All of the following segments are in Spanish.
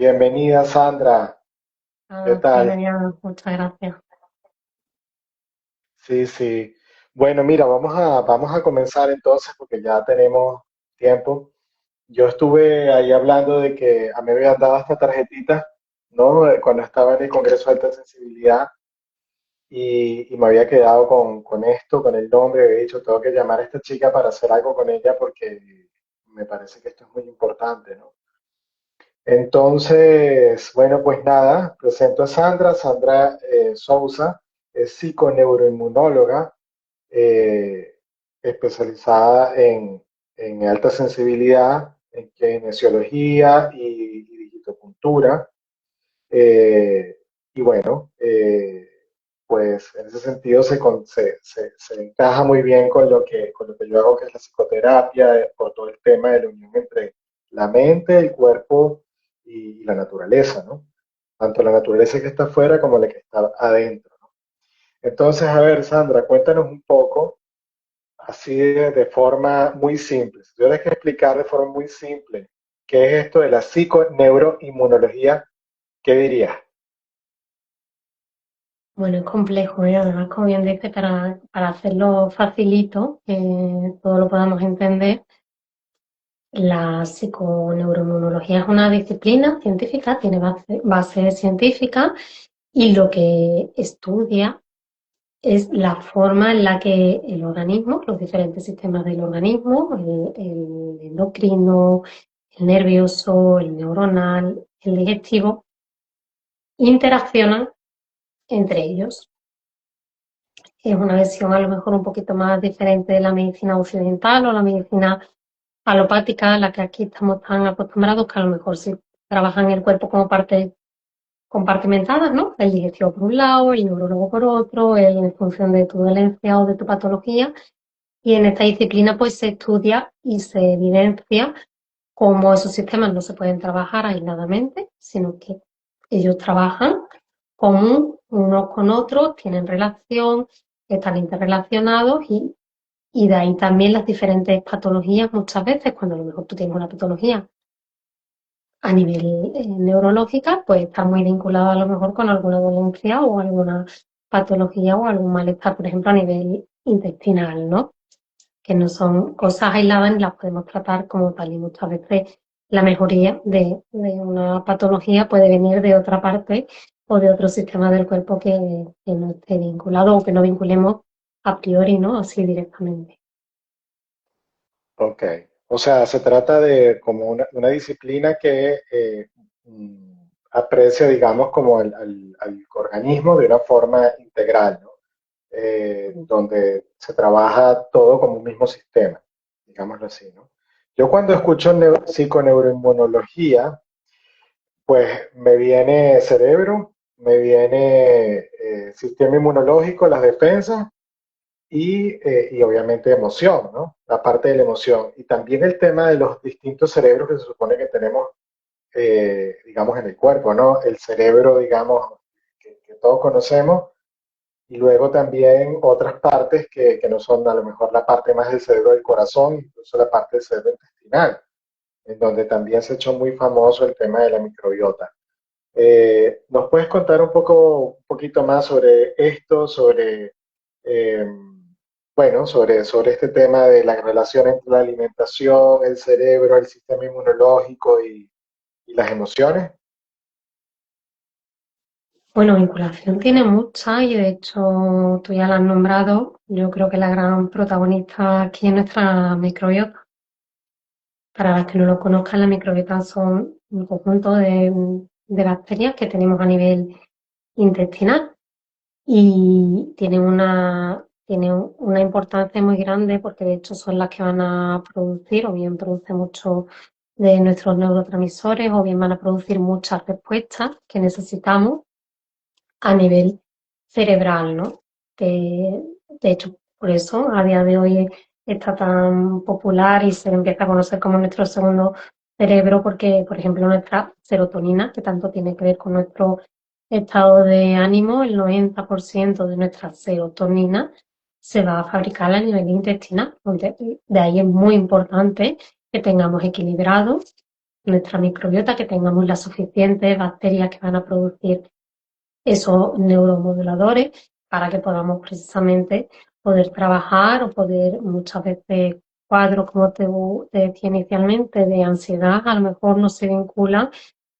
Bienvenida, Sandra. ¿Qué Sí, tal? genial, muchas gracias. Sí, sí. Bueno, mira, vamos a comenzar entonces porque ya tenemos tiempo. Yo estuve ahí hablando de que a mí me habían dado esta tarjetita, ¿no? Cuando estaba en el Congreso de Alta Sensibilidad y me había quedado con esto, con el nombre. Había dicho, tengo que llamar a esta chica para hacer algo con ella porque me parece que esto es muy importante, ¿no? Entonces, bueno, pues nada, presento a Sandra. Sandra Sousa es psiconeuroinmunóloga, eh, especializada en alta sensibilidad, en kinesiología y digitopuntura. Eh, y bueno, pues en ese sentido se encaja muy bien con lo que yo hago, que es la psicoterapia, por todo el tema de la unión entre la mente, el cuerpo y la naturaleza, ¿no? Tanto la naturaleza que está afuera como la que está adentro, ¿no? Entonces, a ver, Sandra, cuéntanos un poco, así de forma muy simple. Si tuvieras que explicar de forma muy simple qué es esto de la psiconeuroinmunología, ¿qué dirías? Bueno, es complejo, ¿eh? Además, como bien dice, para hacerlo facilito, que todo lo podamos entender, la psiconeuroinmunología es una disciplina científica, tiene base científica y lo que estudia es la forma en la que el organismo, los diferentes sistemas del organismo, el endocrino, el nervioso, el neuronal, el digestivo, interaccionan entre ellos. Es una versión a lo mejor un poquito más diferente de la medicina occidental o la medicina alopática, a la que aquí estamos tan acostumbrados, que a lo mejor sí trabajan el cuerpo como partes compartimentadas, ¿no? El digestivo por un lado, el neurólogo por otro, en función de tu dolencia o de tu patología. Y en esta disciplina pues se estudia y se evidencia cómo esos sistemas no se pueden trabajar aisladamente, sino que ellos trabajan común unos con otros, tienen relación, están interrelacionados y de ahí también las diferentes patologías muchas veces, cuando a lo mejor tú tienes una patología a nivel neurológica, pues está muy vinculado a lo mejor con alguna dolencia o alguna patología o algún malestar, por ejemplo, a nivel intestinal, ¿no? Que no son cosas aisladas ni las podemos tratar como tal. Y muchas veces la mejoría de una patología puede venir de otra parte o de otro sistema del cuerpo que no esté vinculado o que no vinculemos a priori, ¿no? Así directamente. Ok. O sea, se trata de como una disciplina que aprecia, digamos, como al organismo de una forma integral, ¿no? Donde se trabaja todo como un mismo sistema, digámoslo así, ¿no? Yo cuando escucho psiconeuroinmunología, pues me viene cerebro, me viene sistema inmunológico, las defensas y obviamente emoción, ¿no? La parte de la emoción. Y también el tema de los distintos cerebros que se supone que tenemos, digamos, en el cuerpo, ¿no? El cerebro, digamos, que todos conocemos, y luego también otras partes que no son a lo mejor la parte más del cerebro del corazón, incluso la parte del cerebro intestinal, en donde también se ha hecho muy famoso el tema de la microbiota. ¿Nos puedes contar un poquito más sobre esto, eh, bueno, sobre este tema de la relación entre la alimentación, el cerebro, el sistema inmunológico y las emociones? Bueno, vinculación tiene mucha y de hecho tú ya la has nombrado. Yo creo que la gran protagonista aquí es nuestra microbiota. Para las que no lo conozcan, la microbiota son un conjunto de bacterias que tenemos a nivel intestinal y tienen una importancia muy grande porque de hecho son las que van a producir o bien producen mucho de nuestros neurotransmisores o bien van a producir muchas respuestas que necesitamos a nivel cerebral, ¿no? De hecho, por eso a día de hoy está tan popular y se empieza a conocer como nuestro segundo cerebro porque, por ejemplo, nuestra serotonina, que tanto tiene que ver con nuestro estado de ánimo, el 90% de nuestra serotonina se va a fabricar a nivel intestinal. De ahí es muy importante que tengamos equilibrado nuestra microbiota, que tengamos las suficientes bacterias que van a producir esos neuromoduladores para que podamos precisamente poder trabajar o poder muchas veces cuadros, como te decía inicialmente, de ansiedad, a lo mejor no se vinculan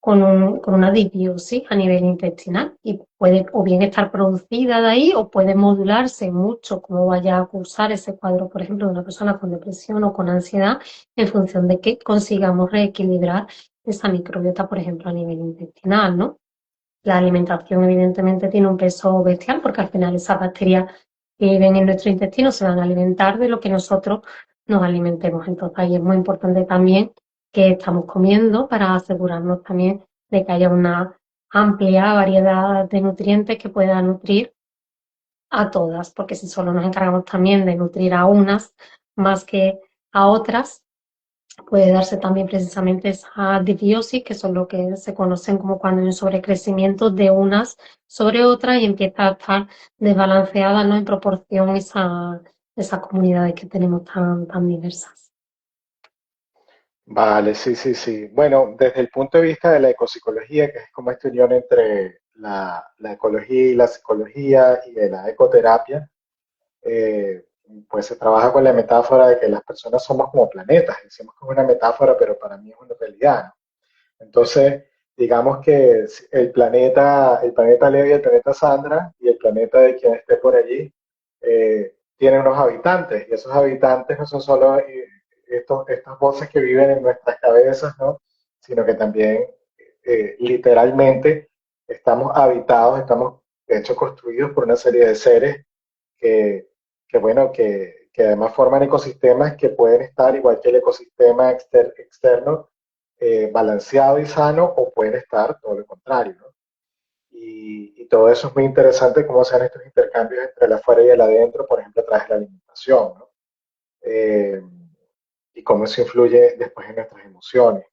con una disbiosis a nivel intestinal y puede o bien estar producida de ahí o puede modularse mucho como vaya a cursar ese cuadro, por ejemplo, de una persona con depresión o con ansiedad en función de que consigamos reequilibrar esa microbiota, por ejemplo, a nivel intestinal, ¿no? La alimentación evidentemente tiene un peso bestial porque al final esas bacterias que viven en nuestro intestino se van a alimentar de lo que nosotros nos alimentemos. Entonces ahí es muy importante también que estamos comiendo para asegurarnos también de que haya una amplia variedad de nutrientes que puedan nutrir a todas, porque si solo nos encargamos también de nutrir a unas más que a otras, puede darse también precisamente esa disbiosis, que son lo que se conocen como cuando hay un sobrecrecimiento de unas sobre otras y empieza a estar desbalanceada, ¿no? En proporción esas comunidades que tenemos tan diversas. Vale, sí, sí, sí. Bueno, desde el punto de vista de la ecopsicología, que es como esta unión entre la ecología y la psicología y de la ecoterapia, eh, pues se trabaja con la metáfora de que las personas somos como planetas. Decimos que es una metáfora, pero para mí es una realidad, ¿no? Entonces, digamos que el planeta Leo y el planeta Sandra y el planeta de quien esté por allí tienen unos habitantes y esos habitantes no son solo estas voces que viven en nuestras cabezas, ¿no? Sino que también literalmente estamos habitados, estamos de hecho construidos por una serie de seres que, bueno, que además forman ecosistemas que pueden estar igual que el ecosistema externo, balanceado y sano, o pueden estar todo lo contrario, ¿no? Y todo eso es muy interesante, cómo se dan estos intercambios entre el afuera y el adentro, por ejemplo, a través de la alimentación, ¿no? Eh, y cómo eso influye después en nuestras emociones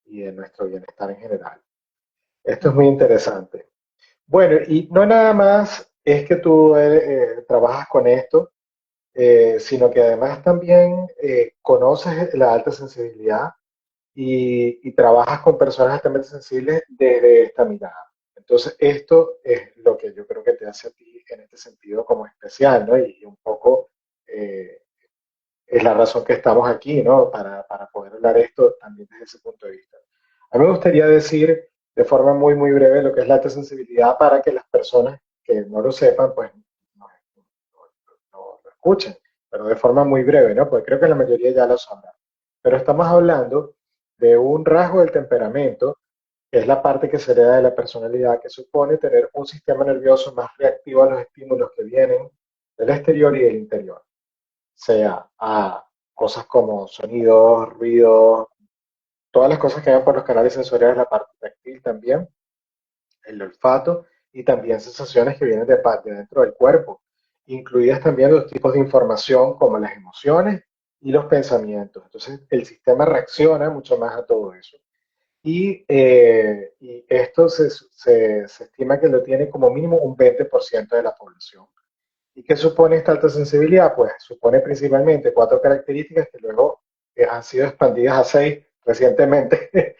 y en nuestro bienestar en general. Esto es muy interesante. Bueno, y no nada más es que tú trabajas con esto, sino que además también conoces la alta sensibilidad y trabajas con personas altamente sensibles desde esta mirada. Entonces, esto es lo que yo creo que te hace a ti en este sentido como especial, ¿no? Y un poco eh, es la razón que estamos aquí, ¿no? Para poder hablar esto también desde ese punto de vista. A mí me gustaría decir de forma muy, muy breve lo que es la alta sensibilidad para que las personas que no lo sepan, pues no lo escuchen, pero de forma muy breve, ¿no? Porque creo que la mayoría ya lo sabrá. Pero estamos hablando de un rasgo del temperamento, que es la parte que se hereda de la personalidad, que supone tener un sistema nervioso más reactivo a los estímulos que vienen del exterior y del interior, sea a cosas como sonidos, ruidos, todas las cosas que van por los canales sensoriales, la parte táctil también, el olfato y también sensaciones que vienen de dentro del cuerpo, incluidas también los tipos de información como las emociones y los pensamientos. Entonces, el sistema reacciona mucho más a todo eso. Y esto se estima que lo tiene como mínimo un 20% de la población. ¿Y qué supone esta alta sensibilidad? Pues supone principalmente cuatro características que luego han sido expandidas a seis recientemente,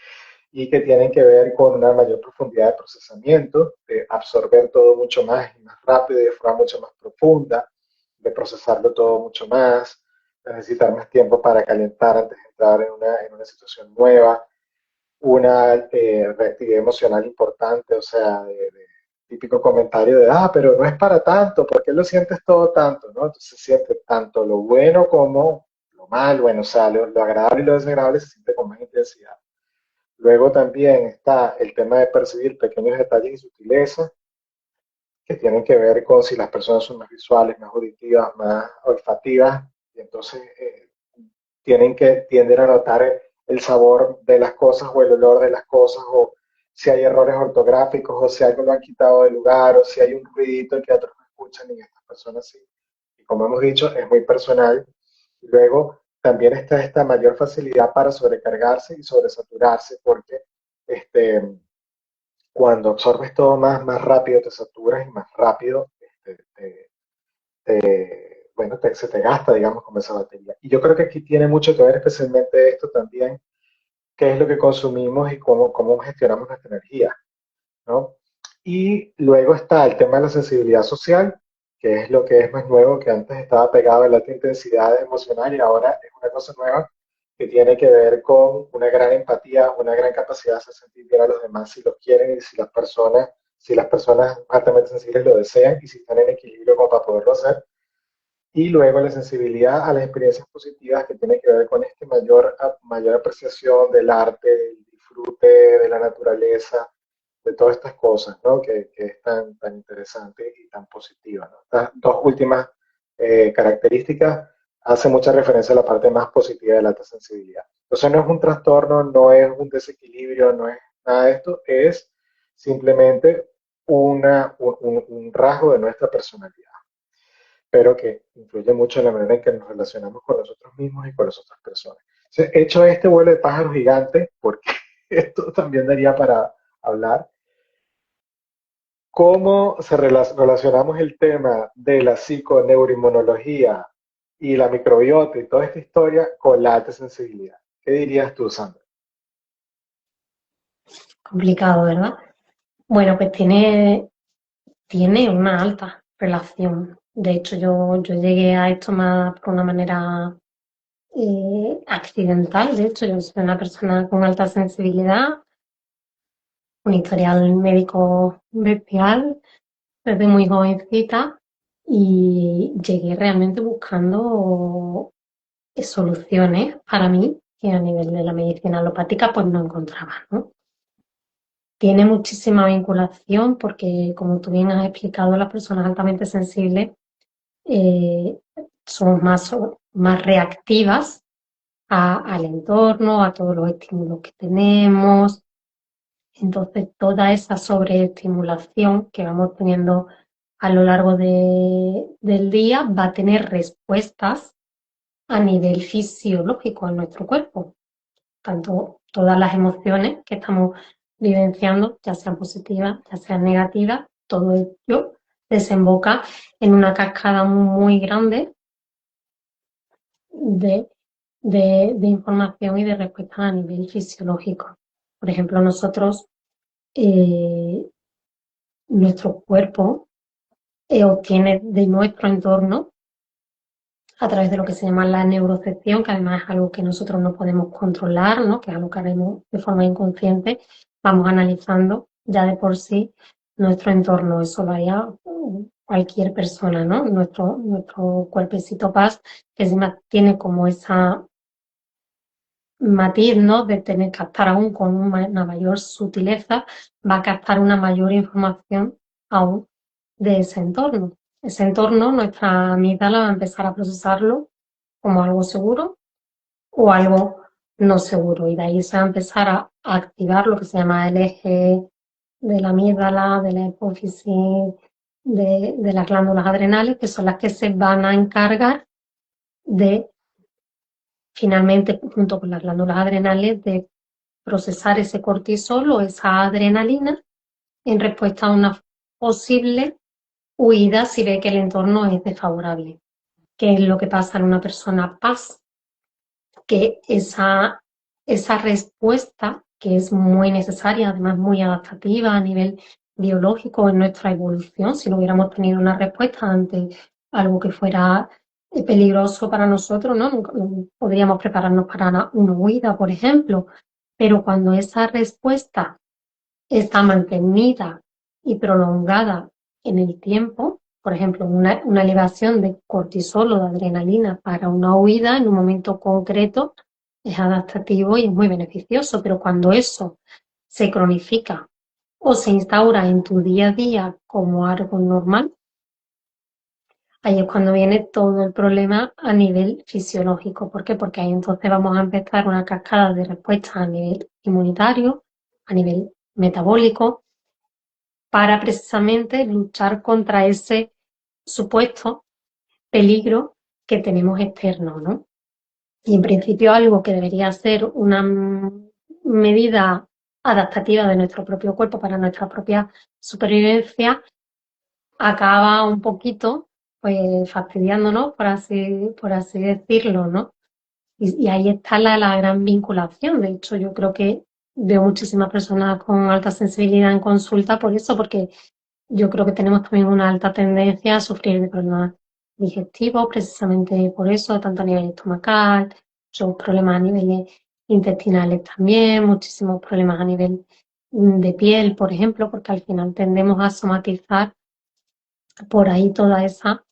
y que tienen que ver con una mayor profundidad de procesamiento, de absorber todo mucho más y más rápido y de forma mucho más profunda, de procesarlo todo mucho más, de necesitar más tiempo para calentar antes de entrar en una situación nueva, una reactividad emocional importante, o sea, de típico comentario de, pero no es para tanto, ¿por qué lo sientes todo tanto? ¿No? Entonces se siente tanto lo bueno como lo malo, bueno, o sea, lo agradable y lo desagradable se siente con más intensidad. Luego también está el tema de percibir pequeños detalles y sutilezas que tienen que ver con si las personas son más visuales, más auditivas, más olfativas, y entonces tienden a notar el sabor de las cosas o el olor de las cosas, o si hay errores ortográficos, o si algo lo han quitado del lugar, o si hay un ruidito que otros no escuchan y estas personas sí. Y como hemos dicho, es muy personal. Y luego también está esta mayor facilidad para sobrecargarse y sobresaturarse, porque este, cuando absorbes todo más rápido te saturas y más rápido bueno, se te gasta, digamos, como esa batería. Y yo creo que aquí tiene mucho que ver especialmente esto también, qué es lo que consumimos y cómo gestionamos nuestra energía, ¿no? Y luego está el tema de la sensibilidad social, que es lo que es más nuevo, que antes estaba pegado a la alta intensidad emocional y ahora es una cosa nueva que tiene que ver con una gran empatía, una gran capacidad de hacer sentir bien a los demás si los quieren y si las personas altamente sensibles lo desean y si están en equilibrio como para poderlo hacer. Y luego la sensibilidad a las experiencias positivas que tiene que ver con este mayor apreciación del arte, del disfrute de la naturaleza, de todas estas cosas, ¿no? Que es tan interesante y tan positiva, ¿no? Estas dos últimas características hacen mucha referencia a la parte más positiva de la alta sensibilidad. Entonces no es un trastorno, no es un desequilibrio, no es nada de esto, es simplemente un rasgo de nuestra personalidad, pero que influye mucho en la manera en que nos relacionamos con nosotros mismos y con las otras personas. Entonces, hecho este vuelo de pájaro gigante, porque esto también daría para hablar, ¿cómo relacionamos el tema de la psiconeuroinmunología y la microbiota y toda esta historia con la alta sensibilidad? ¿Qué dirías tú, Sandra? Complicado, ¿verdad? Bueno, pues tiene una alta relación. De hecho, yo llegué a esto más por una manera accidental. De hecho, yo soy una persona con alta sensibilidad, un historial médico bestial desde muy jovencita y llegué realmente buscando soluciones para mí que a nivel de la medicina alopática pues no encontraba, ¿no? Tiene muchísima vinculación porque, como tú bien has explicado, las personas altamente sensibles eh, somos más reactivas al entorno, a todos los estímulos que tenemos. Entonces, toda esa sobreestimulación que vamos teniendo a lo largo del día va a tener respuestas a nivel fisiológico en nuestro cuerpo. Tanto todas las emociones que estamos vivenciando, ya sean positivas, ya sean negativas, todo ello desemboca en una cascada muy grande de, de información y de respuestas a nivel fisiológico. Por ejemplo, nosotros, eh, nuestro cuerpo obtiene de nuestro entorno a través de lo que se llama la neurocepción, que además es algo que nosotros no podemos controlar, ¿no? Que es algo que haremos de forma inconsciente, vamos analizando ya de por sí nuestro entorno. Eso lo haría cualquier persona, ¿no? Nuestro cuerpecito paz, que encima tiene como esa matiz, ¿no? De tener que captar aún con una mayor sutileza, va a captar una mayor información aún de ese entorno. Ese entorno, nuestra amígdala va a empezar a procesarlo como algo seguro o algo no seguro. Y de ahí se va a empezar a activar lo que se llama el eje de la amígdala, de la hipófisis, de las glándulas adrenales, que son las que se van a encargar de, finalmente, junto con las glándulas adrenales, de procesar ese cortisol o esa adrenalina en respuesta a una posible huida si ve que el entorno es desfavorable. ¿Qué es lo que pasa en una persona paz? Que esa respuesta, que es muy necesaria, además muy adaptativa a nivel biológico en nuestra evolución, si no hubiéramos tenido una respuesta ante algo que fuera peligroso para nosotros, ¿no? Nunca, podríamos prepararnos para una huida, por ejemplo, pero cuando esa respuesta está mantenida y prolongada en el tiempo, por ejemplo, una elevación de cortisol o de adrenalina para una huida en un momento concreto es adaptativo y es muy beneficioso, pero cuando eso se cronifica o se instaura en tu día a día como algo normal, ahí es cuando viene todo el problema a nivel fisiológico. ¿Por qué? Porque ahí entonces vamos a empezar una cascada de respuestas a nivel inmunitario, a nivel metabólico, para precisamente luchar contra ese supuesto peligro que tenemos externo, ¿no? Y en principio algo que debería ser una medida adaptativa de nuestro propio cuerpo para nuestra propia supervivencia, acaba un poquito pues fastidiándonos, por así decirlo, ¿no? Y ahí está la gran vinculación. De hecho, yo creo que veo muchísimas personas con alta sensibilidad en consulta por eso, porque yo creo que tenemos también una alta tendencia a sufrir de problemas digestivos, precisamente por eso, tanto a nivel estomacal, muchos problemas a niveles intestinales también, muchísimos problemas a nivel de piel, por ejemplo, porque al final tendemos a somatizar por ahí toda esa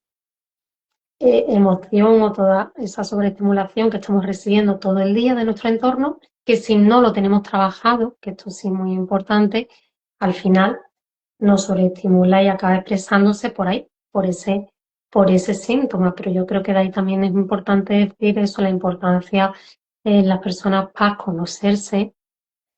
emoción o toda esa sobreestimulación que estamos recibiendo todo el día de nuestro entorno, que si no lo tenemos trabajado, que esto sí es muy importante, al final nos sobreestimula y acaba expresándose por ahí, por ese síntoma. Pero yo creo que de ahí también es importante decir eso, la importancia en las personas para conocerse,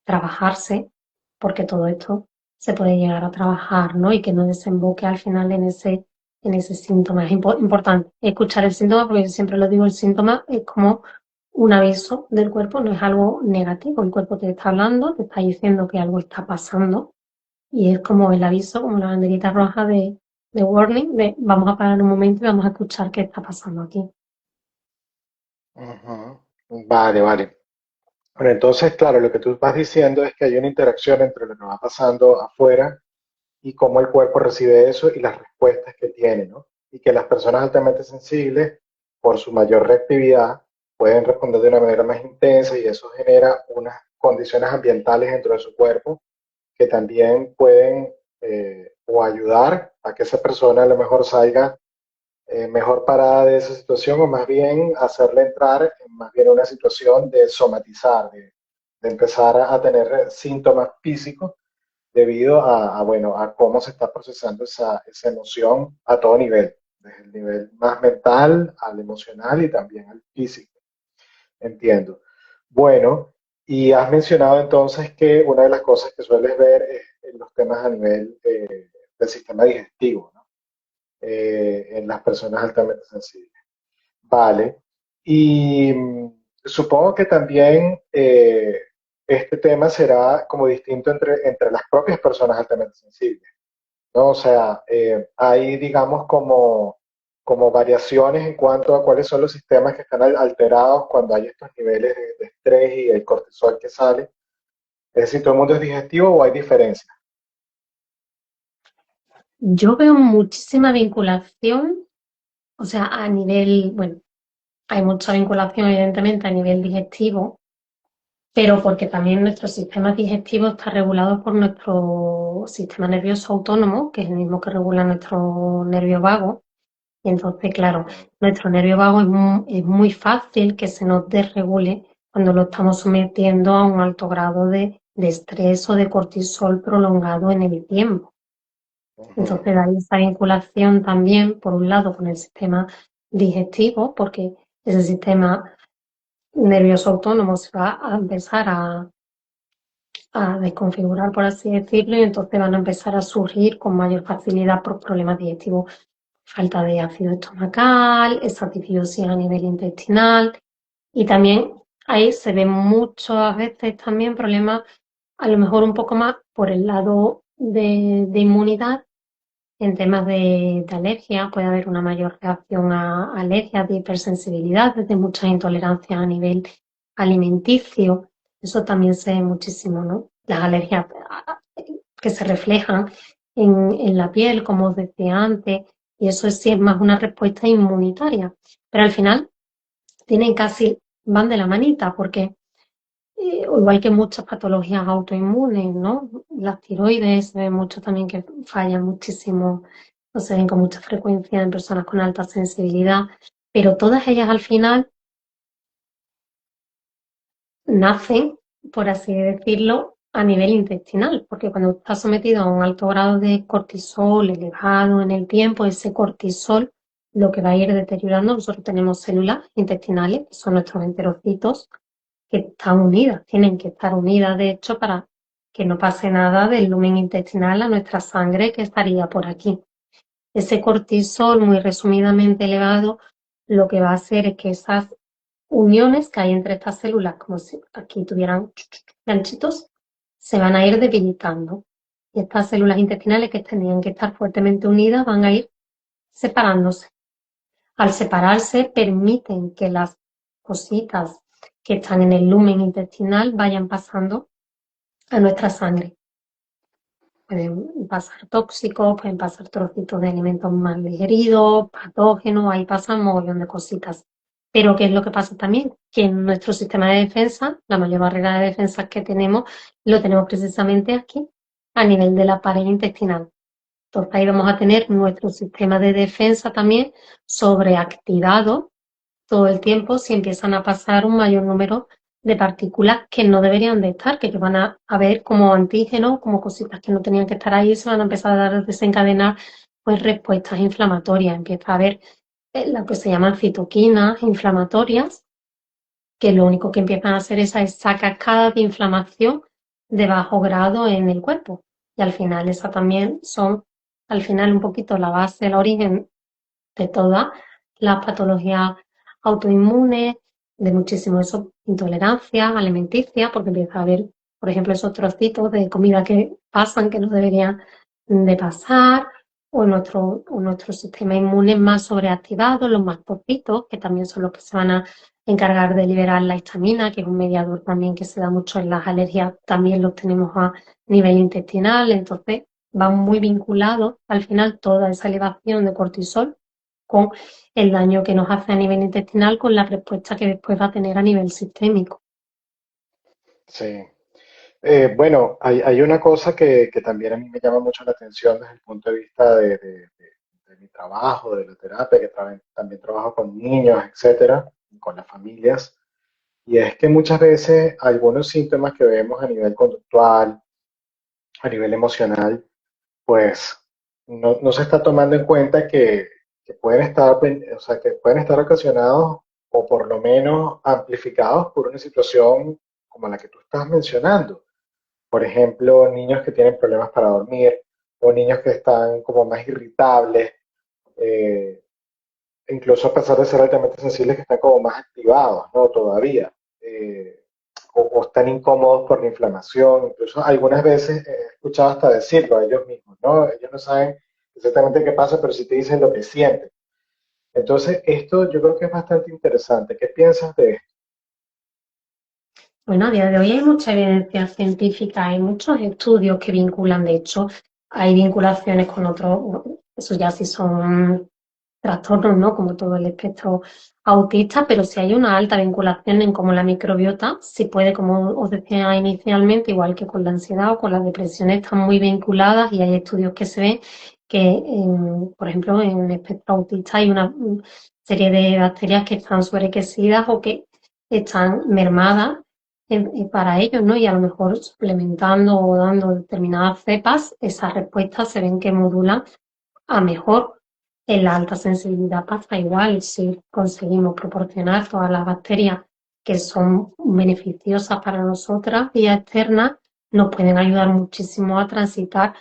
trabajarse, porque todo esto se puede llegar a trabajar, ¿no? Y que no desemboque al final en ese síntoma. Es importante escuchar el síntoma, porque yo siempre lo digo, el síntoma es como un aviso del cuerpo, no es algo negativo. El cuerpo te está hablando, te está diciendo que algo está pasando y es como el aviso, como la banderita roja de warning, de vamos a parar un momento y vamos a escuchar qué está pasando aquí. Ujú. Vale, vale. Bueno, entonces, claro, lo que tú vas diciendo es que hay una interacción entre lo que va pasando afuera y cómo el cuerpo recibe eso y las respuestas que tiene, ¿no? Y que las personas altamente sensibles, por su mayor reactividad, pueden responder de una manera más intensa y eso genera unas condiciones ambientales dentro de su cuerpo que también pueden o ayudar a que esa persona a lo mejor salga mejor parada de esa situación o más bien hacerle entrar en más bien una situación de somatizar, de empezar a tener síntomas físicos debido bueno, a cómo se está procesando esa emoción a todo nivel, desde el nivel más mental al emocional y también al físico. Entiendo. Bueno, y has mencionado entonces que una de las cosas que sueles ver es en los temas a nivel del sistema digestivo, ¿no? En las personas altamente sensibles. Vale. Y supongo que también este tema será como distinto entre las propias personas altamente sensibles, ¿no? O sea, hay, digamos, como variaciones en cuanto a cuáles son los sistemas que están alterados cuando hay estos niveles de estrés y el cortisol que sale. Es decir, ¿todo el mundo es digestivo o hay diferencias? Yo veo muchísima vinculación, o sea, a nivel, bueno, hay mucha vinculación evidentemente a nivel digestivo, pero porque también nuestro sistema digestivo está regulado por nuestro sistema nervioso autónomo, que es el mismo que regula nuestro nervio vago. Y entonces, claro, nuestro nervio vago es muy fácil que se nos desregule cuando lo estamos sometiendo a un alto grado de estrés o de cortisol prolongado en el tiempo. Ujú, Entonces, hay esa vinculación también, por un lado, con el sistema digestivo, porque ese sistema nervioso autónomo se va a empezar a desconfigurar, por así decirlo, y entonces van a empezar a surgir con mayor facilidad por problemas digestivos, falta de ácido estomacal, esa disbiosis a nivel intestinal, y también ahí se ven muchas veces también problemas, a lo mejor un poco más por el lado de inmunidad. En temas de alergia puede haber una mayor reacción a alergias, de hipersensibilidad, de muchas intolerancias a nivel alimenticio. Eso también se ve muchísimo, ¿no? Las alergias que se reflejan en la piel, como os decía antes, y eso sí es más una respuesta inmunitaria. Pero al final tienen casi, van de la manita, porque o igual que muchas patologías autoinmunes, ¿no? Las tiroides, se ve mucho también que fallan muchísimo, o se ven con mucha frecuencia en personas con alta sensibilidad, pero todas ellas al final nacen, por así decirlo, a nivel intestinal, porque cuando está sometido a un alto grado de cortisol elevado en el tiempo, ese cortisol lo que va a ir deteriorando, nosotros tenemos células intestinales, que son nuestros enterocitos, que están unidas, tienen que estar unidas, de hecho, para que no pase nada del lumen intestinal a nuestra sangre que estaría por aquí. Ese cortisol, muy resumidamente elevado, lo que va a hacer es que esas uniones que hay entre estas células, como si aquí tuvieran ganchitos, se van a ir debilitando. Y estas células intestinales que tenían que estar fuertemente unidas van a ir separándose. Al separarse, permiten que las cositas que están en el lumen intestinal vayan pasando a nuestra sangre. Pueden pasar tóxicos, pueden pasar trocitos de alimentos mal digeridos, patógenos, ahí pasan un montón de cositas. Pero ¿qué es lo que pasa también? Que en nuestro sistema de defensa, la mayor barrera de defensa que tenemos, lo tenemos precisamente aquí, a nivel de la pared intestinal. Entonces ahí vamos a tener nuestro sistema de defensa también sobreactivado todo el tiempo si empiezan a pasar un mayor número de partículas que no deberían de estar, que van a ver como antígenos, como cositas que no tenían que estar ahí, se van a empezar a desencadenar pues respuestas inflamatorias. Empieza a haber lo que se llaman citoquinas inflamatorias, que lo único que empiezan a hacer es esa cascada de inflamación de bajo grado en el cuerpo. Y al final esa también son, al final un poquito la base, el origen de todas las patologías autoinmunes, de muchísimo eso, intolerancia alimenticia, porque empieza a haber, por ejemplo, esos trocitos de comida que pasan que no deberían de pasar, o nuestro sistema inmune más sobreactivado, los mastocitos, que también son los que se van a encargar de liberar la histamina, que es un mediador también que se da mucho en las alergias, también los tenemos a nivel intestinal, entonces van muy vinculados al final toda esa elevación de cortisol con el daño que nos hace a nivel intestinal, con la respuesta que después va a tener a nivel sistémico. Sí. Bueno, hay una cosa que también a mí me llama mucho la atención desde el punto de vista de mi trabajo, de la terapia, que también trabajo con niños, etcétera, con las familias, y es que muchas veces algunos síntomas que vemos a nivel conductual, a nivel emocional, pues no se está tomando en cuenta que pueden estar, o sea, que pueden estar ocasionados o por lo menos amplificados por una situación como la que tú estás mencionando. Por ejemplo, niños que tienen problemas para dormir o niños que están como más irritables, eh, incluso a pesar de ser altamente sensibles, que están como más activados, ¿no? Todavía. eh, o están incómodos por la inflamación. Incluso algunas veces he escuchado hasta decirlo a ellos mismos, ¿no? Ellos no saben exactamente qué pasa, pero sí te dicen lo que sienten. Entonces, esto yo creo que es bastante interesante. ¿Qué piensas de esto? Bueno, a día de hoy hay mucha evidencia científica, hay muchos estudios que vinculan, de hecho, hay vinculaciones con otros, eso ya sí son trastornos, ¿no? Como todo el espectro autista, pero si hay una alta vinculación en cómo la microbiota, si puede, como os decía inicialmente, igual que con la ansiedad o con la depresión, están muy vinculadas y hay estudios que se ven que, por ejemplo, en el espectro autista hay una serie de bacterias que están sobrecrecidas o que están mermadas para ellos, ¿no? Y a lo mejor suplementando o dando determinadas cepas, esas respuestas se ven que modulan a mejor. En la alta sensibilidad pasa igual, si conseguimos proporcionar todas las bacterias que son beneficiosas para nosotras, vía externas, nos pueden ayudar muchísimo a transitar,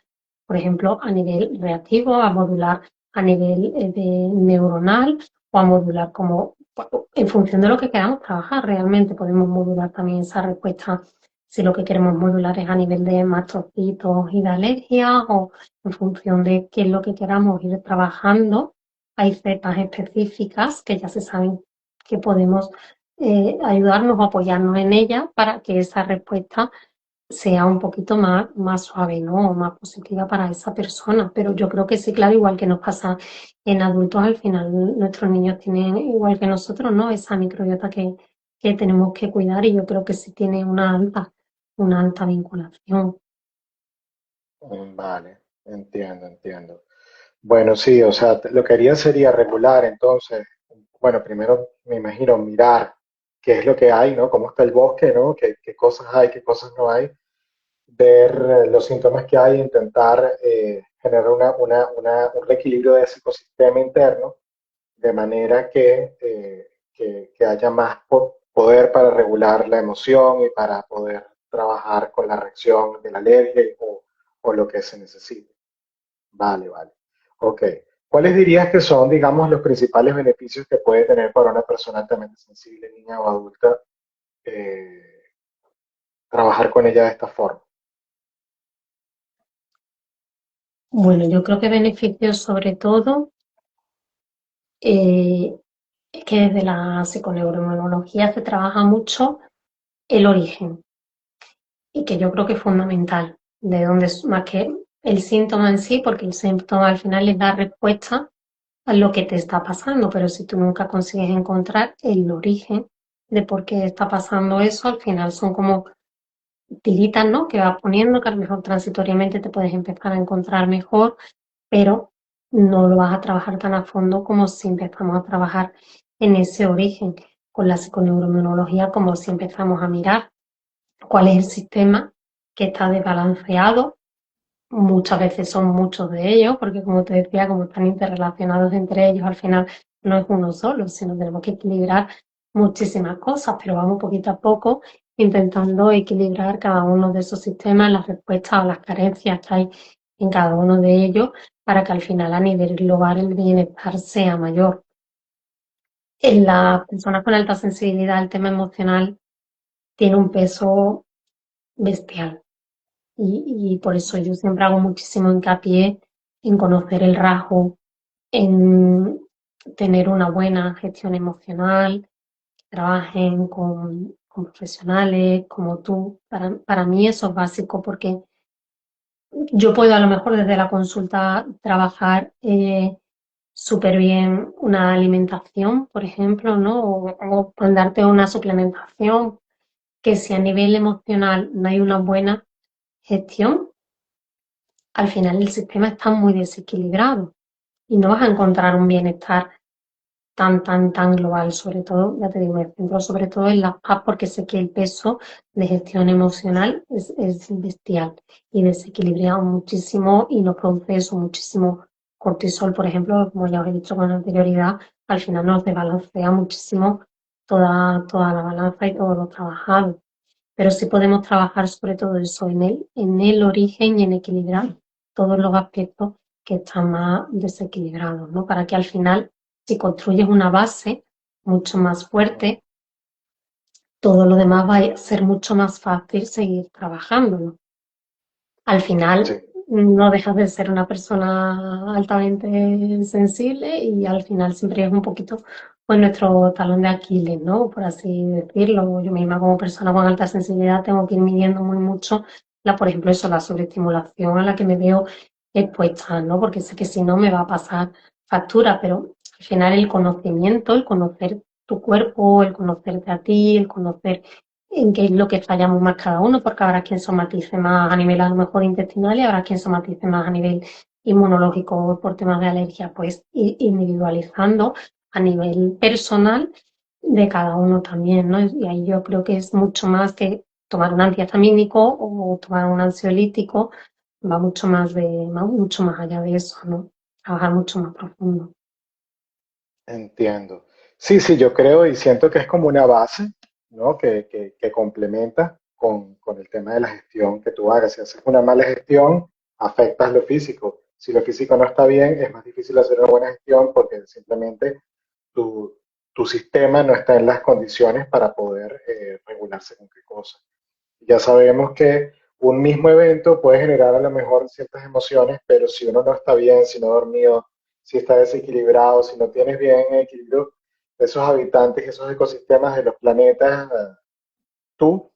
por ejemplo, a nivel reactivo, a modular a nivel neuronal o a modular como en función de lo que queramos trabajar. Realmente podemos modular también esa respuesta si lo que queremos modular es a nivel de mastocitos y de alergias o en función de qué es lo que queramos ir trabajando. Hay cepas específicas que ya se saben que podemos ayudarnos o apoyarnos en ellas para que esa respuesta sea un poquito más suave, ¿no? O más positiva para esa persona. Pero yo creo que sí, claro, igual que nos pasa en adultos, al final nuestros niños tienen, igual que nosotros, ¿no? Esa microbiota que tenemos que cuidar y yo creo que sí tiene una alta vinculación. Vale, entiendo, entiendo. Bueno, sí, o sea, lo que haría sería regular, entonces, bueno, primero me imagino mirar qué es lo que hay, ¿no? Cómo está el bosque, ¿no? Qué cosas hay, qué cosas no hay, ver los síntomas que hay, intentar generar un reequilibrio de ese ecosistema interno, de manera que haya más poder para regular la emoción y para poder trabajar con la reacción de la alergia o lo que se necesite. Vale, vale. Ok. ¿Cuáles dirías que son, digamos, los principales beneficios que puede tener para una persona altamente sensible, niña o adulta, eh, trabajar con ella de esta forma? Bueno, yo creo que beneficios sobre todo Es que desde la psiconeuroinmunología se trabaja mucho el origen y que yo creo que es fundamental, de dónde es más que el síntoma en sí, porque el síntoma al final es la respuesta a lo que te está pasando, pero si tú nunca consigues encontrar el origen de por qué está pasando eso, al final son como tiritas, ¿no? Que vas poniendo, que a lo mejor transitoriamente te puedes empezar a encontrar mejor, pero no lo vas a trabajar tan a fondo como si empezamos a trabajar en ese origen. Con la psiconeuroinmunología, como si empezamos a mirar cuál es el sistema que está desbalanceado. Muchas veces son muchos de ellos, porque como te decía, como están interrelacionados entre ellos, al final no es uno solo, sino tenemos que equilibrar muchísimas cosas, pero vamos poquito a poco intentando equilibrar cada uno de esos sistemas, las respuestas o las carencias que hay en cada uno de ellos, para que al final a nivel global el bienestar sea mayor. En las personas con alta sensibilidad, el tema emocional tiene un peso bestial. Y por eso yo siempre hago muchísimo hincapié en conocer el rasgo, en tener una buena gestión emocional, que trabajen con profesionales como tú. Para mí eso es básico porque yo puedo a lo mejor desde la consulta trabajar súper bien una alimentación, por ejemplo, ¿no? O darte una suplementación, que si a nivel emocional no hay una buena gestión, al final el sistema está muy desequilibrado y no vas a encontrar un bienestar tan global, sobre todo, ya te digo, me centro sobre todo en las PAP porque sé que el peso de gestión emocional es bestial y desequilibra muchísimo y nos produce eso, muchísimo cortisol, por ejemplo, como ya os he dicho con anterioridad, al final nos desbalancea muchísimo toda la balanza y todo lo trabajado. Pero sí podemos trabajar sobre todo eso, en el origen y en equilibrar todos los aspectos que están más desequilibrados, ¿no? Para que al final, si construyes una base mucho más fuerte, todo lo demás va a ser mucho más fácil seguir trabajando, ¿no? Al Sí, final no dejas de ser una persona altamente sensible y al final siempre es un poquito pues nuestro talón de Aquiles, ¿no? Por así decirlo. Yo misma como persona con alta sensibilidad tengo que ir midiendo muy mucho por ejemplo, eso, la sobreestimulación a la que me veo expuesta, ¿no? Porque sé que si no me va a pasar factura, pero al final el conocimiento, el conocer tu cuerpo, el conocerte a ti, el conocer en qué es lo que fallamos más cada uno, porque habrá quien somatice más a nivel a lo mejor intestinal y habrá quien somatice más a nivel inmunológico por temas de alergia, pues individualizando a nivel personal de cada uno también, ¿no? Y ahí yo creo que es mucho más que tomar un antihistamínico o tomar un ansiolítico, va mucho más allá de eso, ¿no? Trabajar mucho más profundo. entiendo. Sí, sí, yo creo y siento que es como una base, ¿no? Que complementa con el tema de la gestión que tú hagas. Si haces una mala gestión, afectas lo físico. Si lo físico no está bien, es más difícil hacer una buena gestión porque simplemente tu, tu sistema no está en las condiciones para poder regularse con qué cosa. Ya sabemos que un mismo evento puede generar a lo mejor ciertas emociones, pero si uno no está bien, si no ha dormido, si está desequilibrado, si no tienes bien en equilibrio esos habitantes, esos ecosistemas de los planetas, tú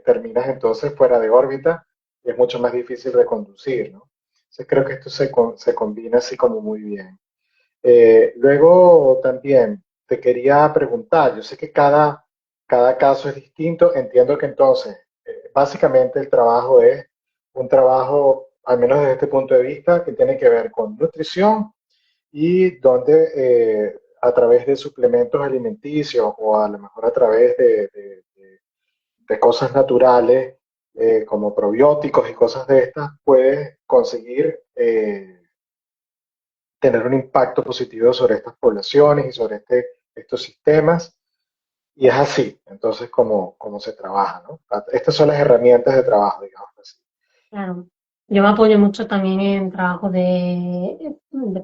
terminas entonces fuera de órbita y es mucho más difícil reconducir, ¿no? Entonces creo que esto se combina así como muy bien. Luego también te quería preguntar, yo sé que cada caso es distinto, entiendo que entonces básicamente el trabajo es un trabajo, al menos desde este punto de vista, que tiene que ver con nutrición y donde a través de suplementos alimenticios o a lo mejor a través de cosas naturales como probióticos y cosas de estas, puedes conseguir tener un impacto positivo sobre estas poblaciones y sobre estos sistemas. Y es así, entonces, como se trabaja, ¿no? Estas son las herramientas de trabajo, digamos así. Claro. Yo me apoyo mucho también en trabajo de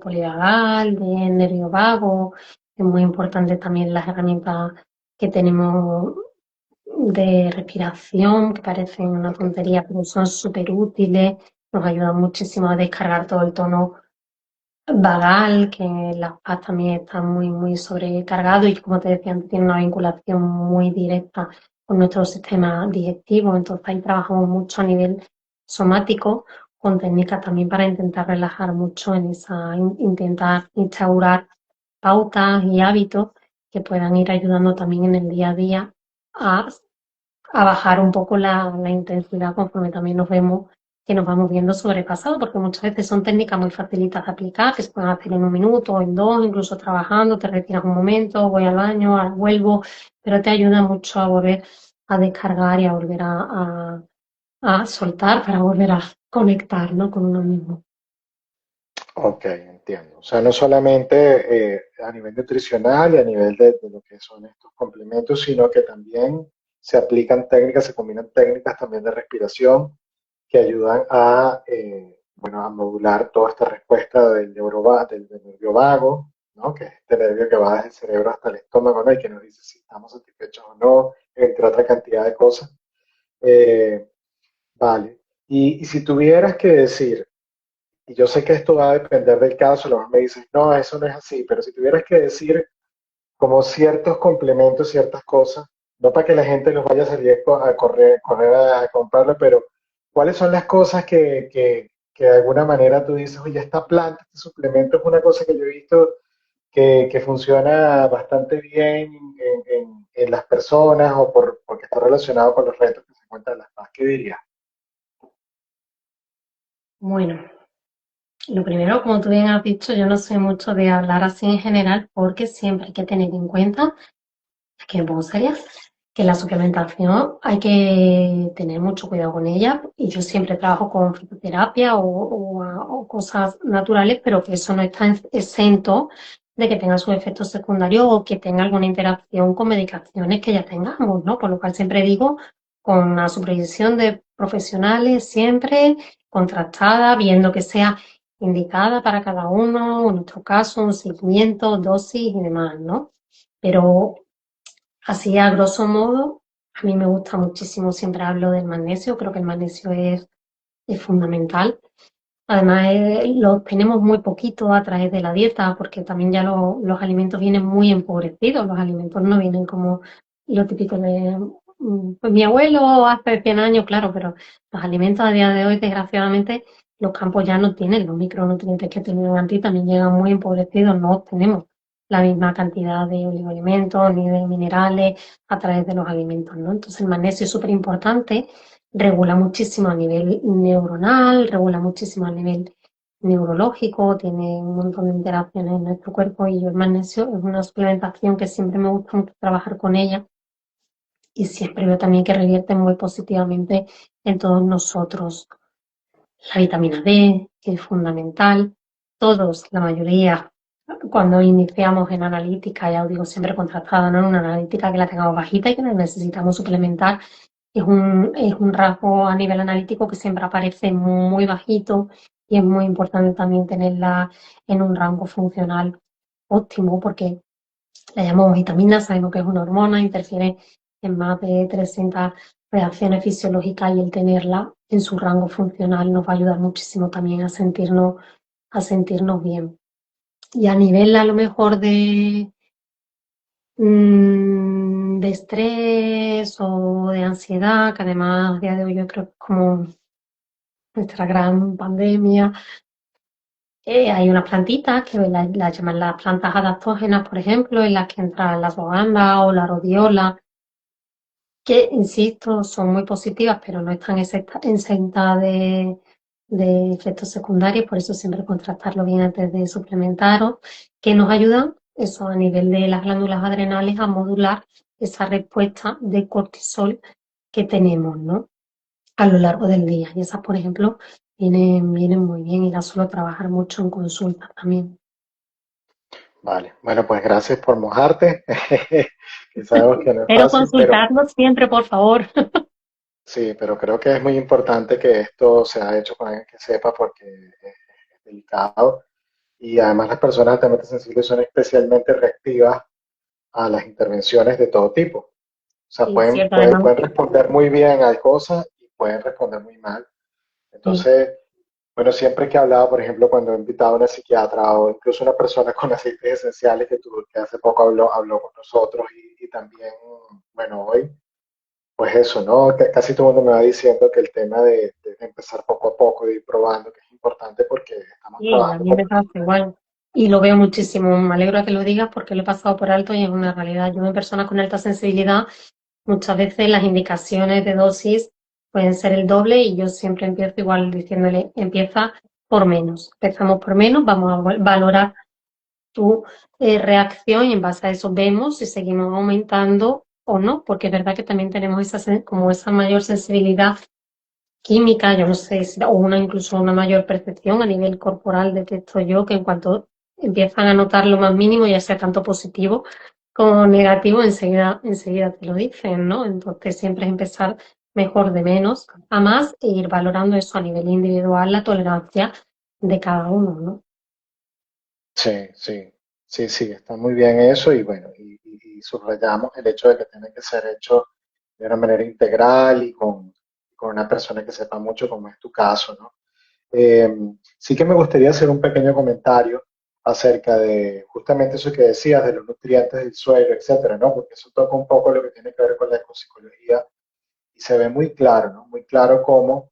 polivagal, de nervio vago. Es muy importante también las herramientas que tenemos de respiración, que parecen una tontería, pero son súper útiles. Nos ayudan muchísimo a descargar todo el tono vagal, que las PAS también están muy, muy sobrecargados y como te decía antes, tiene una vinculación muy directa con nuestro sistema digestivo, entonces ahí trabajamos mucho a nivel somático, con técnicas también para intentar relajar mucho en intentar instaurar pautas y hábitos que puedan ir ayudando también en el día a día a a bajar un poco la intensidad conforme también nos vemos que nos vamos viendo sobrepasados, porque muchas veces son técnicas muy facilitas de aplicar, que se pueden hacer en un minuto o en dos, incluso trabajando, te retiras un momento, voy al baño, ahora vuelvo, pero te ayuda mucho a volver a descargar y a volver a soltar para volver a conectar, ¿no? Con uno mismo. Ok, entiendo. O sea, no solamente a nivel nutricional y a nivel de lo que son estos complementos, sino que también se aplican técnicas, se combinan técnicas también de respiración que ayudan a, bueno, a modular toda esta respuesta del nervio vago, ¿no? Que es este nervio que va desde el cerebro hasta el estómago, ¿no? Y que nos dice si estamos satisfechos o no, entre otra cantidad de cosas. Eh, vale. Y si tuvieras que decir, y yo sé que esto va a depender del caso, lo más me dices, no, eso no es así, pero si tuvieras que decir como ciertos complementos, ciertas cosas, no para que la gente los vaya a salir a correr a comprarlo, pero ¿cuáles son las cosas que de alguna manera tú dices, oye, esta planta, este suplemento es una cosa que yo he visto que funciona bastante bien en las personas o porque está relacionado con los retos que se encuentran las paz? ¿Qué dirías? Bueno, lo primero, como tú bien has dicho, yo no soy mucho de hablar así en general porque siempre hay que tener en cuenta que vos serías, que la suplementación hay que tener mucho cuidado con ella y yo siempre trabajo con fitoterapia o cosas naturales, pero que eso no está exento de que tenga sus efectos secundarios o que tenga alguna interacción con medicaciones que ya tengamos, ¿no? Por lo cual siempre digo, con la supervisión de profesionales, siempre contrastada, viendo que sea indicada para cada uno, en nuestro caso, un seguimiento, dosis y demás, ¿no? Pero así, a grosso modo, a mí me gusta muchísimo, siempre hablo del magnesio, creo que el magnesio es fundamental. Además, lo tenemos muy poquito a través de la dieta, porque también ya los alimentos vienen muy empobrecidos, los alimentos no vienen como lo típico de pues mi abuelo hace 100 años, claro, pero los alimentos a día de hoy, desgraciadamente, los campos ya no tienen los micronutrientes que tenían antes, también llegan muy empobrecidos, no tenemos la misma cantidad de oligoelementos ni de minerales a través de los alimentos, ¿no? Entonces el magnesio es súper importante, regula muchísimo a nivel neuronal, regula muchísimo a nivel neurológico, tiene un montón de interacciones en nuestro cuerpo y yo el magnesio es una suplementación que siempre me gusta mucho trabajar con ella y siempre veo también que revierte muy positivamente en todos nosotros. La vitamina D, que es fundamental, todos, la mayoría, cuando iniciamos en analítica, ya os digo siempre contrastada, no en una analítica que la tengamos bajita y que la necesitamos suplementar, es un rasgo a nivel analítico que siempre aparece muy bajito y es muy importante también tenerla en un rango funcional óptimo porque la llamamos vitamina, sabemos que es una hormona, interfiere en más de 300 reacciones fisiológicas y el tenerla en su rango funcional nos va a ayudar muchísimo también a sentirnos bien. Y a nivel a lo mejor de estrés o de ansiedad, que además a día de hoy yo creo que es como nuestra gran pandemia, hay unas plantitas que las llaman las plantas adaptógenas, por ejemplo, en las que entran la ashwagandha o la rodiola, que, insisto, son muy positivas, pero no están exentas de efectos secundarios, por eso siempre contrastarlo bien antes de suplementaros, que nos ayudan, eso a nivel de las glándulas adrenales, a modular esa respuesta de cortisol que tenemos, ¿no? A lo largo del día. Y esas, por ejemplo, vienen muy bien y las suelo trabajar mucho en consulta también. Vale, bueno, pues gracias por mojarte, que sabemos que no es Pero fácil, pero consultarnos siempre, por favor. sí, pero creo que es muy importante que esto se ha hecho con alguien que sepa porque es delicado y además las personas altamente sensibles son especialmente reactivas a las intervenciones de todo tipo. O sea, Sí, cierto, además, pueden responder muy bien a cosas y pueden responder muy mal. sí. Entonces, Bueno, siempre que he hablado, por ejemplo, cuando he invitado a una psiquiatra o incluso una persona con aceites esenciales que hace poco habló con nosotros y también, bueno, hoy, pues eso, ¿no? Casi todo el mundo me va diciendo que el tema de empezar poco a poco, de ir probando, que es importante porque estamos Y a trabajando mí con... me pasa igual. Y lo veo muchísimo. Me alegro de que lo digas porque lo he pasado por alto y es una realidad. Yo en personas con alta sensibilidad, muchas veces las indicaciones de dosis pueden ser el doble y yo siempre empiezo igual diciéndole, empieza por menos. Empezamos por menos, vamos a valorar tu reacción y en base a eso vemos si seguimos aumentando o no, porque es verdad que también tenemos como esa mayor sensibilidad química, yo no sé, o una incluso una mayor percepción a nivel corporal, detecto yo, que en cuanto empiezan a notar lo más mínimo, ya sea tanto positivo como negativo, enseguida te lo dicen, ¿no? Entonces siempre es empezar mejor de menos a más e ir valorando eso a nivel individual, la tolerancia de cada uno, ¿no? Sí, sí, sí, sí, está muy bien eso y bueno, y subrayamos el hecho de que tiene que ser hecho de una manera integral y con una persona que sepa mucho, como es tu caso, ¿no? Eh, sí que me gustaría hacer un pequeño comentario acerca de justamente eso que decías, de los nutrientes del suelo, etcétera, ¿no? Porque eso toca un poco lo que tiene que ver con la ecopsicología y se ve muy claro, ¿no? Muy claro cómo,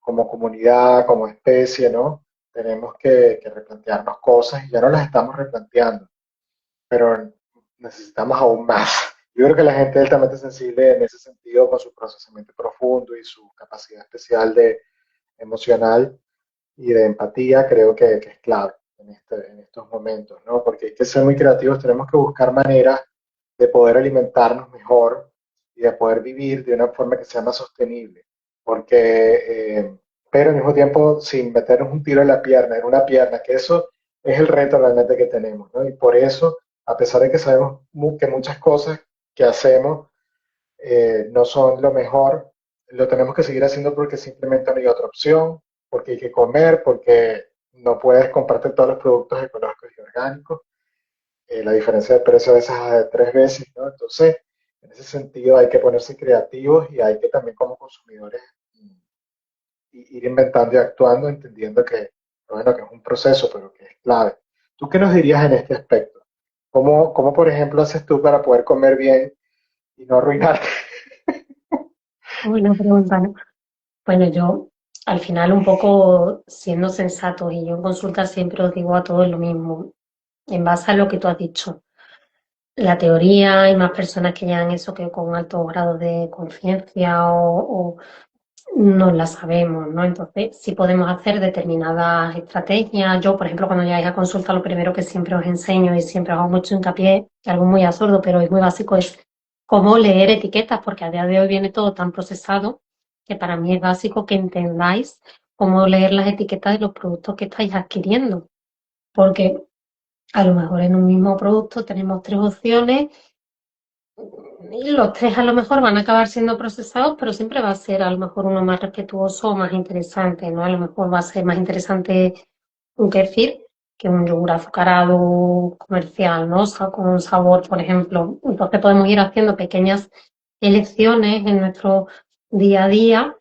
como comunidad, como especie, ¿no? Tenemos que replantearnos cosas y ya no las estamos replanteando, pero necesitamos aún más. Yo creo que la gente altamente sensible en ese sentido, con su procesamiento profundo y su capacidad especial de emocional y de empatía, creo que es clave en estos momentos, ¿no? Porque hay que ser muy creativos, tenemos que buscar maneras de poder alimentarnos mejor y de poder vivir de una forma que sea más sostenible. Porque, pero al mismo tiempo, sin meternos un tiro en una pierna, que eso es el reto realmente que tenemos, ¿no? Y por eso, a pesar de que sabemos que muchas cosas que hacemos no son lo mejor, lo tenemos que seguir haciendo porque simplemente no hay otra opción, porque hay que comer, porque no puedes comprarte todos los productos ecológicos y orgánicos. La diferencia de precio a veces es de 3 veces, ¿no? Entonces, en ese sentido hay que ponerse creativos y hay que también como consumidores ir inventando y actuando, entendiendo que, bueno, que es un proceso, pero que es clave. ¿Tú qué nos dirías en este aspecto? ¿Cómo, por ejemplo, haces tú para poder comer bien y no arruinarte? Buena pregunta, ¿no? Bueno, yo al final un poco siendo sensato y yo en consulta siempre os digo a todos lo mismo, en base a lo que tú has dicho. La teoría, hay más personas que llegan eso que con alto grado de conciencia o no la sabemos, ¿no? Entonces, sí podemos hacer determinadas estrategias. Yo, por ejemplo, cuando llegáis a consulta, lo primero que siempre os enseño y siempre hago mucho hincapié, que algo muy absurdo, pero es muy básico, es cómo leer etiquetas, porque a día de hoy viene todo tan procesado que para mí es básico que entendáis cómo leer las etiquetas de los productos que estáis adquiriendo, porque a lo mejor en un mismo producto tenemos tres opciones y los tres a lo mejor van a acabar siendo procesados, pero siempre va a ser a lo mejor uno más respetuoso o más interesante, ¿no? A lo mejor va a ser más interesante un kefir que un yogur azucarado comercial, ¿no? O sea, con un sabor, por ejemplo. Entonces podemos ir haciendo pequeñas elecciones en nuestro día a día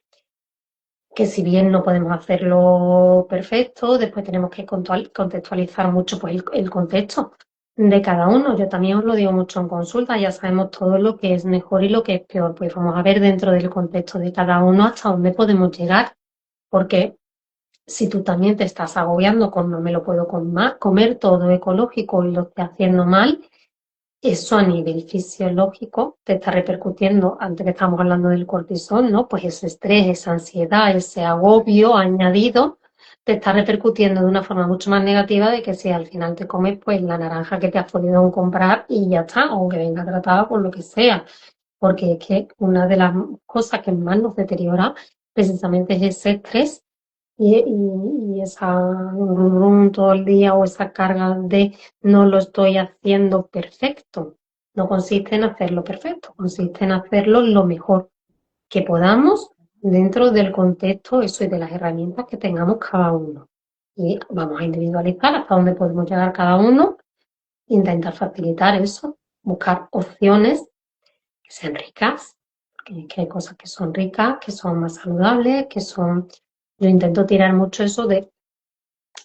que si bien no podemos hacerlo perfecto, después tenemos que contextualizar mucho pues, el contexto de cada uno. Yo también os lo digo mucho en consulta, ya sabemos todo lo que es mejor y lo que es peor. Pues vamos a ver dentro del contexto de cada uno hasta dónde podemos llegar, porque si tú también te estás agobiando con no me lo puedo comer todo ecológico y lo estoy haciendo mal, eso a nivel fisiológico te está repercutiendo, antes que estamos hablando del cortisol, ¿no? Pues ese estrés, esa ansiedad, ese agobio añadido te está repercutiendo de una forma mucho más negativa de que si al final te comes pues la naranja que te has podido comprar y ya está, aunque venga tratada por lo que sea, porque es que una de las cosas que más nos deteriora precisamente es ese estrés y esa rum todo el día o esa carga de no lo estoy haciendo perfecto. No consiste en hacerlo perfecto, consiste en hacerlo lo mejor que podamos dentro del contexto eso y de las herramientas que tengamos cada uno. Y vamos a individualizar hasta dónde podemos llegar cada uno, intentar facilitar eso, buscar opciones que sean ricas, porque que hay cosas que son ricas, que son más saludables, que son Yo intento tirar mucho eso de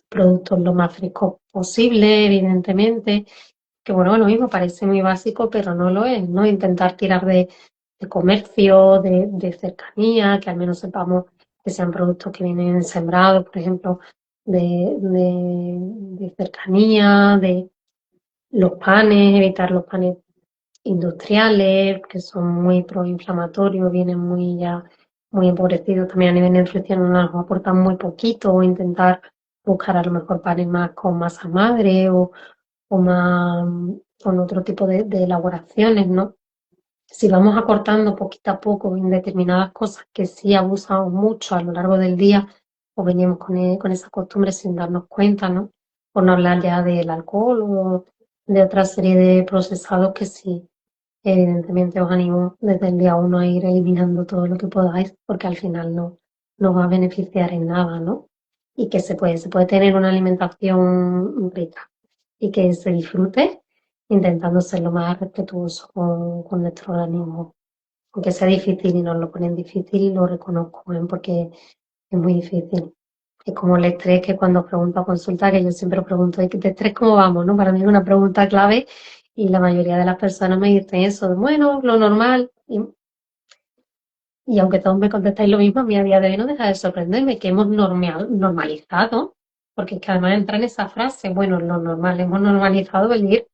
productos lo más frescos posible, evidentemente, que bueno, lo mismo parece muy básico, pero no lo es, ¿no? Intentar tirar de comercio, de cercanía, que al menos sepamos que sean productos que vienen sembrados, por ejemplo, de cercanía, de los panes, evitar los panes industriales, que son muy proinflamatorios, vienen muy ya muy empobrecidos también a nivel nutricional, nos aportan muy poquito, o intentar buscar a lo mejor panes más con masa madre o más con otro tipo de elaboraciones, ¿no? Si vamos acortando poquito a poco en determinadas cosas que sí abusamos mucho a lo largo del día, o venimos con esa costumbre sin darnos cuenta, ¿no? Por no hablar ya del alcohol o de otra serie de procesados que sí, evidentemente os animo desde el día uno a ir eliminando todo lo que podáis, porque al final no va a beneficiar en nada, ¿no? Y que se puede tener una alimentación rica y que se disfrute intentando ser lo más respetuoso con nuestro organismo. Aunque sea difícil y nos lo ponen difícil, lo reconozco, ¿eh? Porque es muy difícil. Es como el estrés que cuando pregunto a consulta, que yo siempre pregunto, ¿de estrés cómo vamos? ¿No? Para mí es una pregunta clave y la mayoría de las personas me dicen eso, de, bueno, lo normal. Y aunque todos me contestáis lo mismo, a mí a día de hoy no deja de sorprenderme que hemos normalizado, porque es que además entra en esa frase, bueno, lo normal, hemos normalizado el ir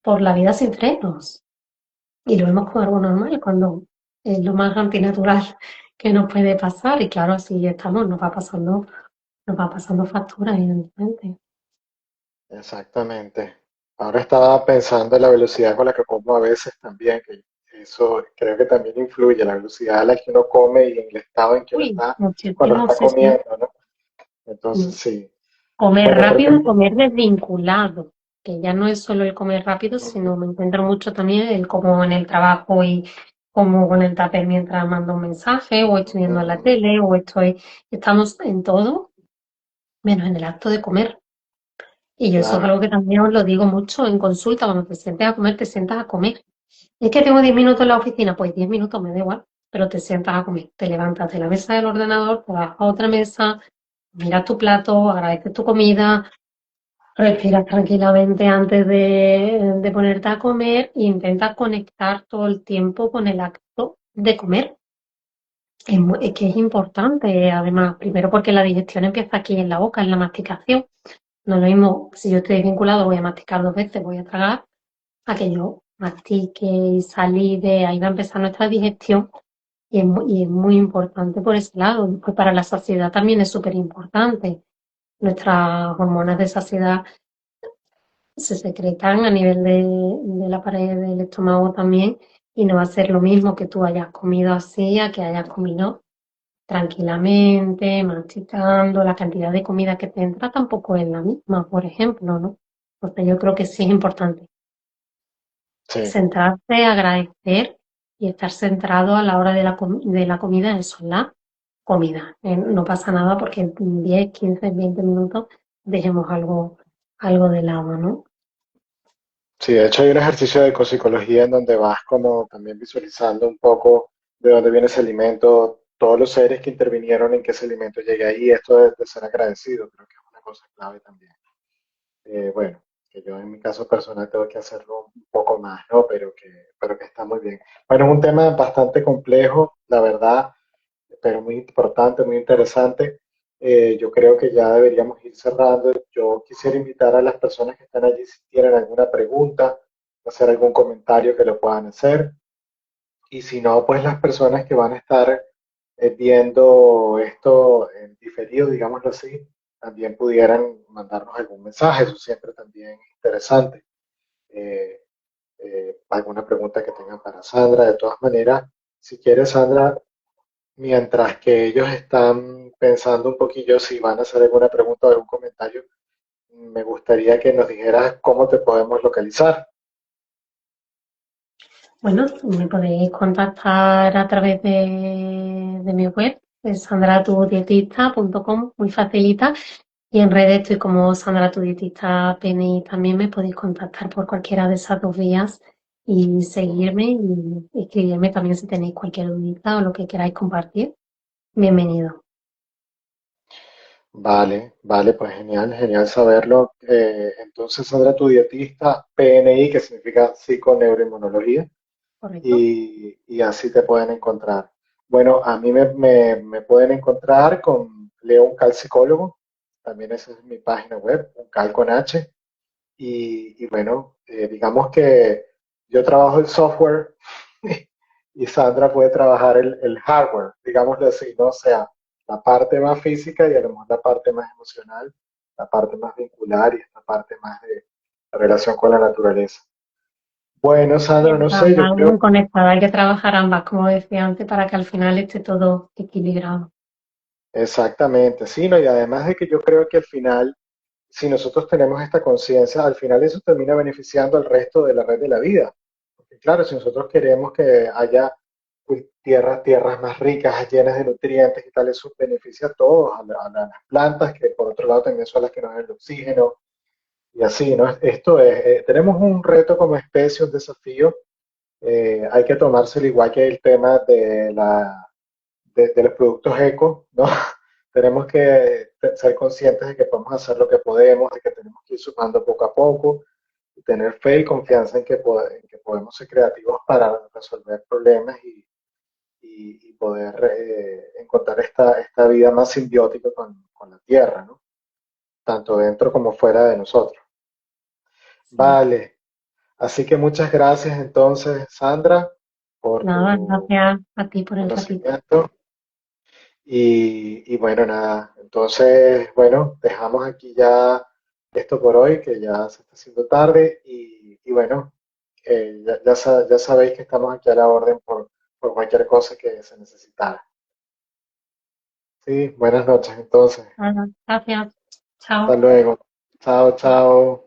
por la vida sin frenos y lo vemos como algo normal cuando es lo más antinatural que nos puede pasar y claro, así estamos, nos va pasando factura, evidentemente. Exactamente. Ahora estaba pensando en la velocidad con la que como a veces también, que eso creo que también influye, la velocidad a la que uno come y en el estado en que uno Uy, está cuando muchísimo, está sí, sí. comiendo, ¿no? Entonces, Mm. sí. Comer Bueno, creo que... rápido y comer desvinculado, que ya no es solo el comer rápido, sino Ujú, me encuentro mucho también el como en el trabajo y como con el tupper mientras mando un mensaje, o estoy viendo la ujú, tele, estamos en todo, menos en el acto de comer. Y yo eso es claro, algo que también os lo digo mucho en consulta, cuando te sientes a comer, te sientas a comer. Es que tengo 10 minutos en la oficina, pues 10 minutos me da igual, pero te sientas a comer, te levantas de la mesa del ordenador, te vas a otra mesa, miras tu plato, agradeces tu comida, respiras tranquilamente antes de ponerte a comer e intentas conectar todo el tiempo con el acto de comer. Es que es importante, además, primero porque la digestión empieza aquí en la boca, en la masticación. No es lo mismo, si yo estoy vinculado, voy a masticar 2 veces, voy a tragar, a que yo mastique y salive, ahí va a empezar nuestra digestión y es muy importante por ese lado. Después para la saciedad también es súper importante. Nuestras hormonas de saciedad se secretan a nivel de la pared del estómago también y no va a ser lo mismo que tú hayas comido así a que hayas comido tranquilamente, masticando, la cantidad de comida que te entra tampoco es la misma, por ejemplo, ¿no? Entonces yo creo que sí es importante sí. centrarse, agradecer y estar centrado a la hora de la comida, eso es la comida. No pasa nada porque en 10, 15, 20 minutos dejemos algo de lado, ¿no? Sí, de hecho hay un ejercicio de ecopsicología en donde vas como también visualizando un poco de dónde viene ese alimento, todos los seres que intervinieron en que ese alimento llegue ahí, esto de ser agradecido, creo que es una cosa clave también. Bueno, que yo en mi caso personal tengo que hacerlo un poco más, ¿no? Pero que está muy bien. Bueno, es un tema bastante complejo, la verdad, pero muy importante, muy interesante. Yo creo que ya deberíamos ir cerrando. Yo quisiera invitar a las personas que están allí si tienen alguna pregunta, hacer algún comentario que lo puedan hacer. Y si no, pues las personas que van a estar viendo esto en diferido, digámoslo así, también pudieran mandarnos algún mensaje. Eso siempre también es interesante. Eh, alguna pregunta que tengan para Sandra. De todas maneras, si quieres, Sandra, mientras que ellos están pensando un poquillo si van a hacer alguna pregunta o algún comentario, me gustaría que nos dijeras cómo te podemos localizar. Bueno, me podéis contactar a través de mi web, es sandratudietista.com, muy facilita. Y en redes estoy como Sandra tu dietista Penny. También me podéis contactar por cualquiera de esas dos vías y seguirme y escribirme también si tenéis cualquier duda o lo que queráis compartir. Bienvenido. Vale, vale, pues genial, genial saberlo. Entonces, Sandra, tu dietista, PNI, que significa psiconeuroinmunología, ¿correcto? y así te pueden encontrar. Bueno, a mí me pueden encontrar con Leo Uncal Psicólogo, también esa es mi página web, Uncal con H, y bueno, digamos que yo trabajo el software y Sandra puede trabajar el hardware, digámoslo así, ¿no? O sea, la parte más física y a lo mejor la parte más emocional, la parte más vincular y esta parte más de la relación con la naturaleza. Bueno, Sandra, no sé, yo Están creo muy conectadas, hay que trabajar ambas, como decía antes, para que al final esté todo equilibrado. exactamente, sí, ¿no? Y además de que yo creo que al final, si nosotros tenemos esta conciencia, al final eso termina beneficiando al resto de la red de la vida. Porque claro, si nosotros queremos que haya pues, tierras más ricas, llenas de nutrientes y tal, eso beneficia a todos, las plantas, que por otro lado también son las que nos dan el oxígeno, y así, ¿no? Esto es, tenemos un reto como especie, un desafío, hay que tomárselo igual que el tema de los productos eco, ¿no? Tenemos que ser conscientes de que podemos hacer lo que podemos, de que tenemos que ir sumando poco a poco, y tener fe y confianza en que podemos ser creativos para resolver problemas y poder encontrar esta vida más simbiótica con la tierra, ¿no? Tanto dentro como fuera de nosotros. Sí. Vale, así que muchas gracias entonces, Sandra, por Nada, tu gracias a ti por el ratito. conocimiento. Y bueno, nada, entonces, bueno, dejamos aquí ya esto por hoy, que ya se está haciendo tarde y bueno, ya sabéis que estamos aquí a la orden por cualquier cosa que se necesitara. Sí, buenas noches entonces. Nada, gracias. Hasta Chao. luego. Chao, chao.